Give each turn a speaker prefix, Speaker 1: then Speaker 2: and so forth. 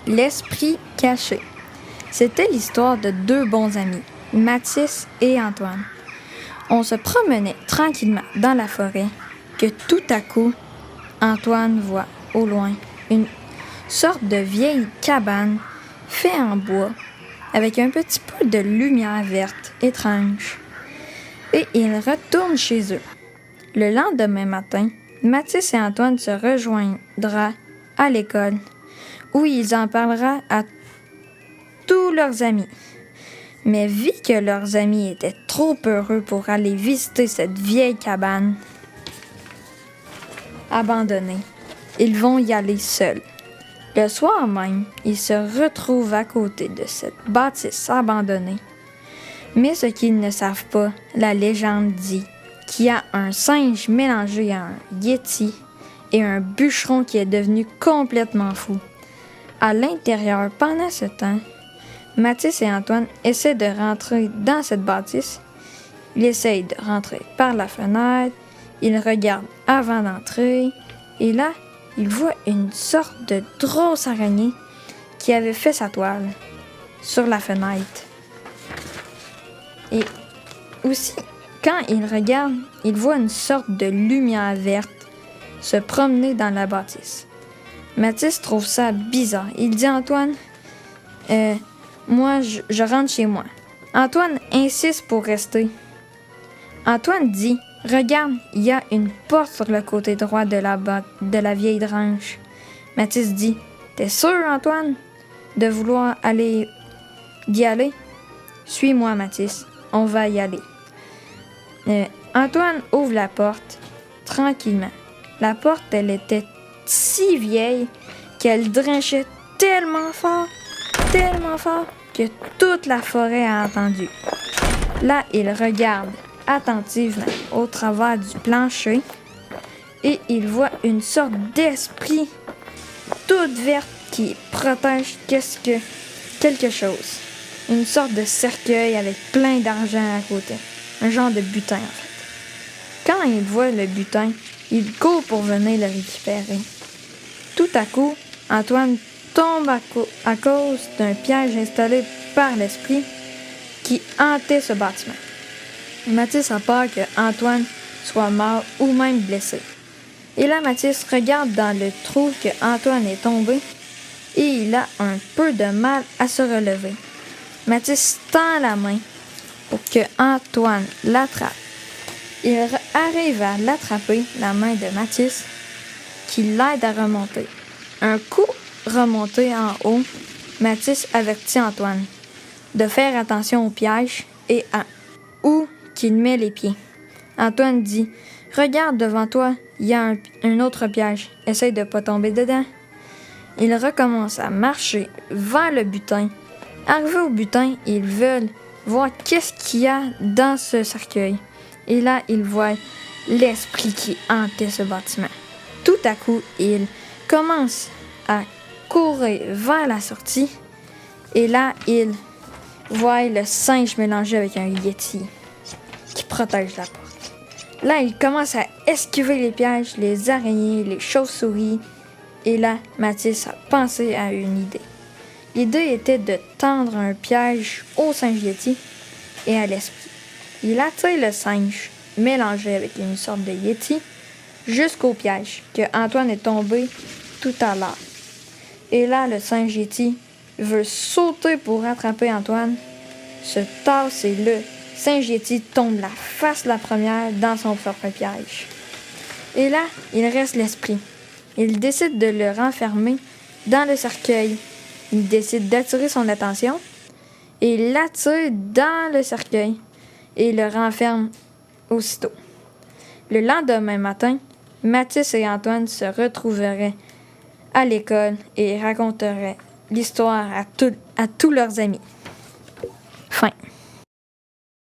Speaker 1: L'esprit caché. C'était l'histoire de deux bons amis, Mathis et Antoine. On se promenait tranquillement dans la forêt que tout à coup, Antoine voit au loin une sorte de vieille cabane faite en bois avec un petit peu de lumière verte étrange. Et ils retournent chez eux. Le lendemain matin, Mathis et Antoine se rejoindront à l'école où ils en parleront à tous leurs amis. Mais vu que leurs amis étaient trop heureux pour aller visiter cette vieille cabane abandonnée, ils vont y aller seuls. Le soir même, ils se retrouvent à côté de cette bâtisse abandonnée. Mais ce qu'ils ne savent pas, la légende dit qu'il y a un singe mélangé à un yéti et un bûcheron qui est devenu complètement fou. À l'intérieur, pendant ce temps, Mathis et Antoine essaient de rentrer dans cette bâtisse. Ils essayent de rentrer par la fenêtre. Ils regardent avant d'entrer. Et là, ils voient une sorte de grosse araignée qui avait fait sa toile sur la fenêtre. Et aussi, quand ils regardent, ils voient une sorte de lumière verte se promener dans la bâtisse. Mathis trouve ça bizarre. Il dit à Antoine, moi, je rentre chez moi. Antoine insiste pour rester. Antoine dit, regarde, il y a une porte sur le côté droit de la vieille grange. Mathis dit, t'es sûr, Antoine, de vouloir d'y aller? Suis-moi, Mathis, on va y aller. Antoine ouvre la porte tranquillement. La porte, elle était si vieille qu'elle drinchait tellement fort que toute la forêt a entendu. Là, il regarde attentivement au travers du plancher et il voit une sorte d'esprit toute verte qui protège quelque chose. Une sorte de cercueil avec plein d'argent à côté. Un genre de butin, en fait. Quand il voit le butin, il court pour venir le récupérer. Tout à coup, Antoine tombe à cause d'un piège installé par l'esprit qui hantait ce bâtiment. Mathis a peur que Antoine soit mort ou même blessé. Et là, Mathis regarde dans le trou que Antoine est tombé et il a un peu de mal à se relever. Mathis tend la main pour que Antoine l'attrape. Il arrive à l'attraper, la main de Mathis, qui l'aide à remonter. Un coup remonté en haut, Mathis avertit Antoine de faire attention au piège et à où qu'il met les pieds. Antoine dit « Regarde devant toi, il y a un autre piège. Essaye de ne pas tomber dedans. » Il recommence à marcher vers le butin. Arrivé au butin, ils veulent voir qu'est-ce qu'il y a dans ce cercueil. Et là, ils voient l'esprit qui hantait ce bâtiment. Tout à coup, ils commencent à courir vers la sortie. Et là, ils voient le singe mélangé avec un yéti qui protège la porte. Là, ils commencent à esquiver les pièges, les araignées, les chauves-souris. Et là, Mathis a pensé à une idée. L'idée était de tendre un piège au singe yéti et à l'esprit. Il attire le singe, mélangé avec une sorte de yéti, jusqu'au piège que Antoine est tombé tout à l'heure. Et là, le singe yéti veut sauter pour attraper Antoine, se tasse et le singe yéti tombe la face la première dans son propre piège. Et là, il reste l'esprit. Il décide de le renfermer dans le cercueil. Il décide d'attirer son attention et il l'attire dans le cercueil et le renferme aussitôt. Le lendemain matin, Mathis et Antoine se retrouveraient à l'école et raconteraient l'histoire à tous leurs amis. Fin.